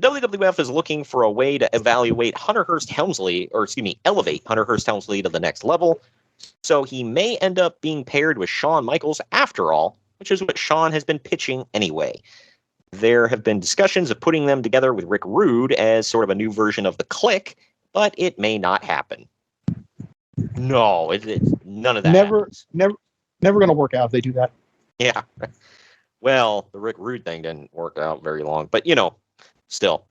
WWF is looking for a way to elevate Hunter Hearst Helmsley to the next level. So he may end up being paired with Shawn Michaels after all, which is what Shawn has been pitching anyway. There have been discussions of putting them together with Rick Rude as sort of a new version of the Click, but it may not happen. No, it's none of that. Never going to work out if they do that. Yeah. Well, the Rick Rude thing didn't work out very long, but still.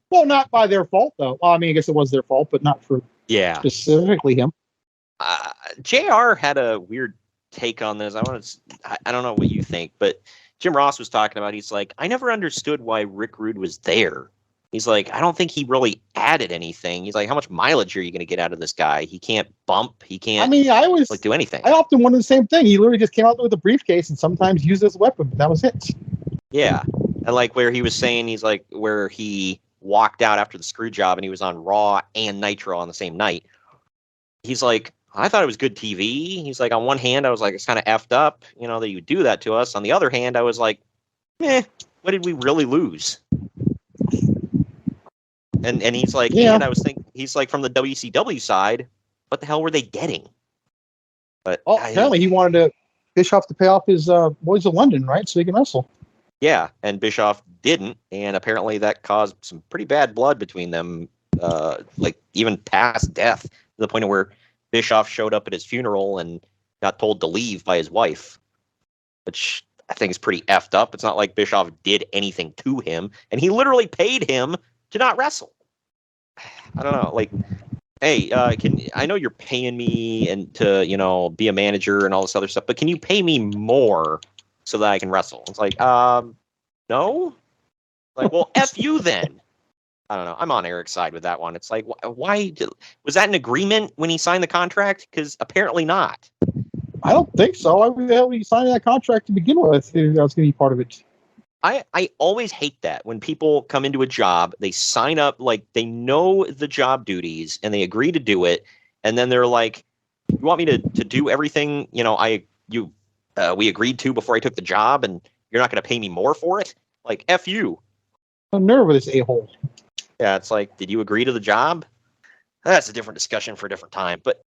Well, not by their fault though. Well, I mean, I guess it was their fault, but not for specifically him. JR had a weird take on this. I don't know what you think, but Jim Ross was talking about, he's like, I never understood why Rick Rude was there. He's like, I don't think he really added anything. He's like, how much mileage are you going to get out of this guy? He can't bump. He can't do anything. I often wonder the same thing. He literally just came out with a briefcase and sometimes used as a weapon. But that was it. Yeah. And like where he was saying, he's like, where he walked out after the screw job and he was on Raw and Nitro on the same night. He's like, I thought it was good TV. He's like, on one hand, I was like, it's kind of effed up, that you would do that to us. On the other hand, I was like, what did we really lose? And he's like, and I was thinking, he's like, from the WCW side, what the hell were they getting? But apparently he wanted Bischoff to pay off his Boys of London, right? So he can wrestle. Yeah, and Bischoff didn't, and apparently that caused some pretty bad blood between them, like even past death, to the point of where Bischoff showed up at his funeral and got told to leave by his wife, which I think is pretty effed up. It's not like Bischoff did anything to him, and he literally paid him to not wrestle. I don't know, like, hey, I know you're paying me and to, be a manager and all this other stuff, but can you pay me more so that I can wrestle? It's like, no? Like, well, F you then. I don't know. I'm on Eric's side with that one. It's like, why was that an agreement when he signed the contract? Because apparently not. I don't think so. Why the hell did he sign that contract to begin with? That was going to be part of it. I always hate that when people come into a job, they sign up like they know the job duties and they agree to do it, and then they're like, "You want me to do everything we agreed to before I took the job, and you're not going to pay me more for it? Like, F you." I'm nervous with this a-hole. Yeah, it's like, did you agree to the job? That's a different discussion for a different time. But